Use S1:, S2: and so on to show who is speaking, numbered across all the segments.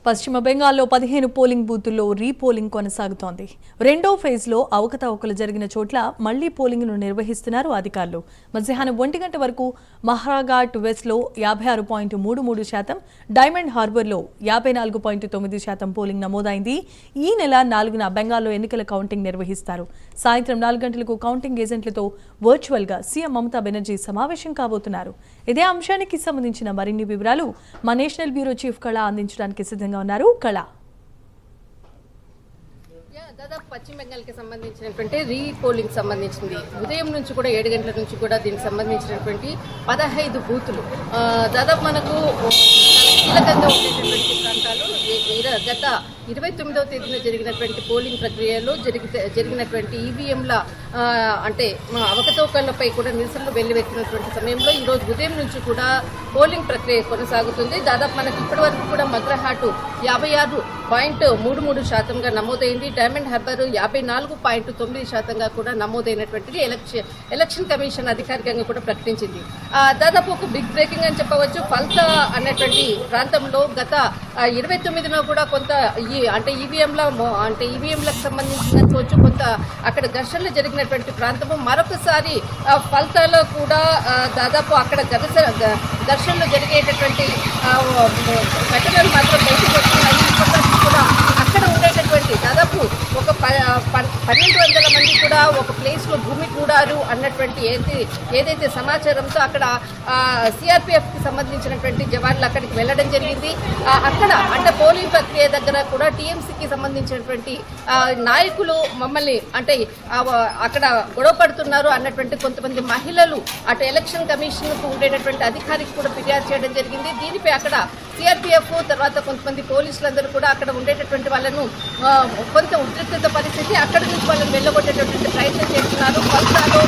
S1: పశ్చిమ బెంగాల్లో 15 polling బూతుల్లో repolling కొనసాగుతోంది. రెండో ఫేజ్లో అవకతవకలు జరిగిన చోట్ల మళ్లీ పోలింగ్ను నిర్వహిస్తున్నారు అధికారులు. మధ్యాహ్నం 1 గంట వరకు మహారాఘాట్ వెస్ట్లో 56.33%, డైమండ్ హార్బర్లో 54.9% పోలింగ్ నమోదైంది. ఈ నెల 4న బెంగాల్లో ఎన్నికల కౌంటింగ్ నిర్వహిస్తారు. సాయంత్రం 4 గంటలకు కౌంటింగ్ ఏజెంట్లతో వర్చువల్గా సీఎం మమతా బెనర్జీ సమావేశం కాబోతున్నారు. ఇదే అంశానికి సంబంధించిన మరిన్ని వివరాలు మా నేషనల్ బ్యూరో చీఫ్ కళ అందించడానికి సిద్ధంగా ఉన్నారు. కళ,
S2: దాదాపు పశ్చిమ బెంగాల్కి సంబంధించినటువంటి రీపోలింగ్ సంబంధించింది ఉదయం నుంచి కూడా 7 గంటల నుంచి కూడా దీనికి సంబంధించినటువంటి 15 బూతులు దాదాపు మనకు కీలకంగా ఉండేటటువంటి ప్రాంతాలు గత 29వ తేదీన జరిగినటువంటి పోలింగ్ ప్రక్రియలో జరిగినటువంటి ఈవీఎంల అంటే అవకతవకలపై కూడా నిరసనలు వెల్లువెత్తినటువంటి సమయంలో ఈరోజు ఉదయం నుంచి కూడా పోలింగ్ ప్రక్రియ కొనసాగుతుంది. దాదాపు మనకి ఇప్పటి వరకు కూడా మగ్రహాటు 56.33%గా నమోదైంది. డైమండ్ హార్బర్ 54.9%గా కూడా నమోదైనటువంటిది ఎలక్షన్ కమిషన్ అధికారికంగా కూడా ప్రకటించింది. దాదాపు ఒక బిగ్ బ్రేకింగ్ అని చెప్పవచ్చు. ఫల్తా అన్నటువంటి ప్రాంతంలో గత 29న కూడా కొంత ఈవీఎంలకు సంబంధించిన కొంత అక్కడ ఘర్షణలు జరిగినటువంటి ప్రాంతము మరొకసారి ఫలితాల్లో కూడా దాదాపు అక్కడ ఘర్షణలు జరిగేటటువంటి ఘటనలు మాత్రం బయటకు వస్తున్నాయి. కూడా అక్కడ ఉండేటటువంటి దాదాపు ఒక 1200 మంది కూడా ఒక ప్లేస్లో భూమి కూడారు అన్నటువంటి ఏదైతే సమాచారంతో అక్కడ సిఆర్పిఎఫ్కి సంబంధించినటువంటి జవాన్లు అక్కడికి వెళ్ళడం జరిగింది. అక్కడ అంటే పోలింగ్ ప్రక్రియ దగ్గర కూడా టీఎంసీకి సంబంధించినటువంటి నాయకులు మమ్మల్ని అంటే అక్కడ గొడవ పడుతున్నారు అన్నటువంటి కొంతమంది మహిళలు అటు ఎలక్షన్ కమిషన్కు ఉండేటటువంటి అధికారికి కూడా ఫిర్యాదు చేయడం జరిగింది. దీనిపై అక్కడ సిఆర్పిఎఫ్ తర్వాత కొంతమంది పోలీసులందరూ కూడా అక్కడ ఉండేటటువంటి వాళ్ళను కొంత ఉద్రిక్తత పరిస్థితి అక్కడి నుంచి వాళ్ళని వెళ్ళగొట్టేటటువంటి ప్రయత్నం చేస్తున్నారు. ఫలితాలు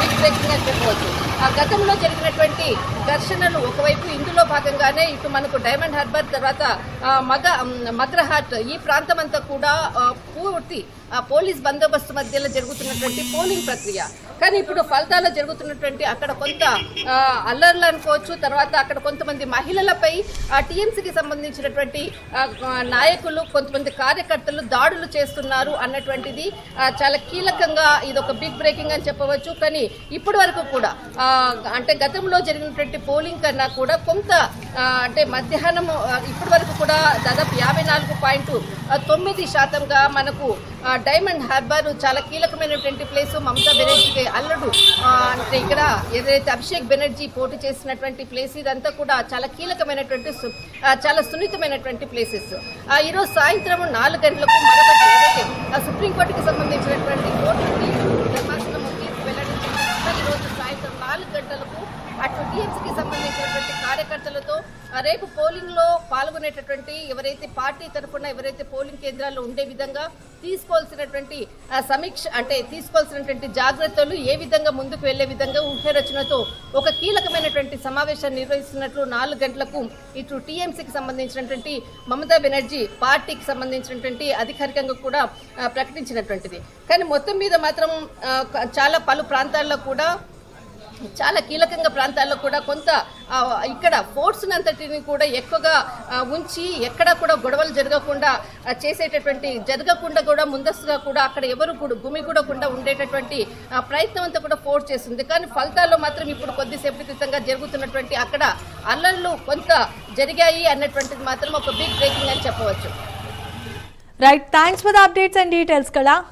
S2: బిగ్ బ్రేకింగ్ అని చెప్పవచ్చు. ఆ గతంలో జరిగినటువంటి ఘర్షణలు ఒకవైపు ఇందులో భాగంగానే ఇటు మనకు డైమండ్ హార్బర్ తర్వాత మగ్రహాట్ ఈ ప్రాంతం అంతా కూడా పూర్తి పోలీస్ బందోబస్తు మధ్యలో జరుగుతున్నటువంటి పోలింగ్ ప్రక్రియ. కానీ ఇప్పుడు ఫలితాల్లో జరుగుతున్నటువంటి అక్కడ కొంత అల్లర్లు అనుకోవచ్చు. తర్వాత అక్కడ కొంతమంది మహిళలపై టీఎంసీకి సంబంధించినటువంటి నాయకులు కొంతమంది కార్యకర్తలు దాడులు చేస్తున్నారు అన్నటువంటిది చాలా కీలకంగా ఇది ఒక బిగ్ బ్రేకింగ్ అని చెప్పవచ్చు. కానీ ఇప్పటి వరకు కూడా అంటే గతంలో జరిగినటువంటి పోలింగ్ కన్నా కూడా కొంత అంటే మధ్యాహ్నం ఇప్పటి వరకు కూడా దాదాపు 54.9%గా మనకు డైమండ్ హార్బర్ చాలా కీలకమైనటువంటి ప్లేసు. మమతా బెనర్జీకి అల్లుడు అంటే ఇక్కడ ఏదైతే అభిషేక్ బెనర్జీ పోటీ చేసినటువంటి ప్లేస్ ఇదంతా కూడా చాలా కీలకమైనటువంటి చాలా సున్నితమైనటువంటి ప్లేసెస్. ఈరోజు సాయంత్రం 4 గంటలకు మరొకటి ఏదైతే సుప్రీంకోర్టుకి సంబంధించినటువంటి కోర్టు ధర్మాసనం తీర్పు వెల్లడించింది. ఈరోజు సాయంత్రం 4 గంటలకు అటు టీఎంసీకి సంబంధించినటువంటి కార్యకర్తలతో రేపు పోలింగ్లో పాల్గొనేటటువంటి ఎవరైతే పార్టీ తరఫున ఎవరైతే పోలింగ్ కేంద్రాల్లో ఉండే విధంగా తీసుకోవాల్సినటువంటి సమీక్ష అంటే తీసుకోవాల్సినటువంటి జాగ్రత్తలు ఏ విధంగా ముందుకు వెళ్లే విధంగా ఊహ్యరచనతో ఒక కీలకమైనటువంటి సమావేశాన్ని నిర్వహిస్తున్నట్లు 4 గంటలకు ఇటు టీఎంసీకి సంబంధించినటువంటి మమతా బెనర్జీ పార్టీకి సంబంధించినటువంటి అధికారికంగా కూడా ప్రకటించినటువంటిది. కానీ మొత్తం మీద మాత్రం చాలా పలు ప్రాంతాల్లో కూడా చాలా కీలకంగా ప్రాంతాల్లో కూడా కొంత ఇక్కడ ఫోర్స్నంతటిని కూడా ఎక్కువగా ఉంచి ఎక్కడా కూడా గొడవలు జరగకుండా కూడా ముందస్తుగా కూడా అక్కడ ఎవరు కూడా గుమిగూడకుండా ఉండేటటువంటి ప్రయత్నం అంతా కూడా ఫోర్స్ చేస్తుంది. కానీ ఫలితాల్లో మాత్రం ఇప్పుడు కొద్దిసేపటి క్రితంగా జరుగుతున్నటువంటి అక్కడ అల్లర్లు కొంత జరిగాయి అన్నటువంటిది మాత్రం ఒక బిగ్ బ్రేకింగ్ అని చెప్పవచ్చు.
S1: Right, thanks for the updates and details కళ.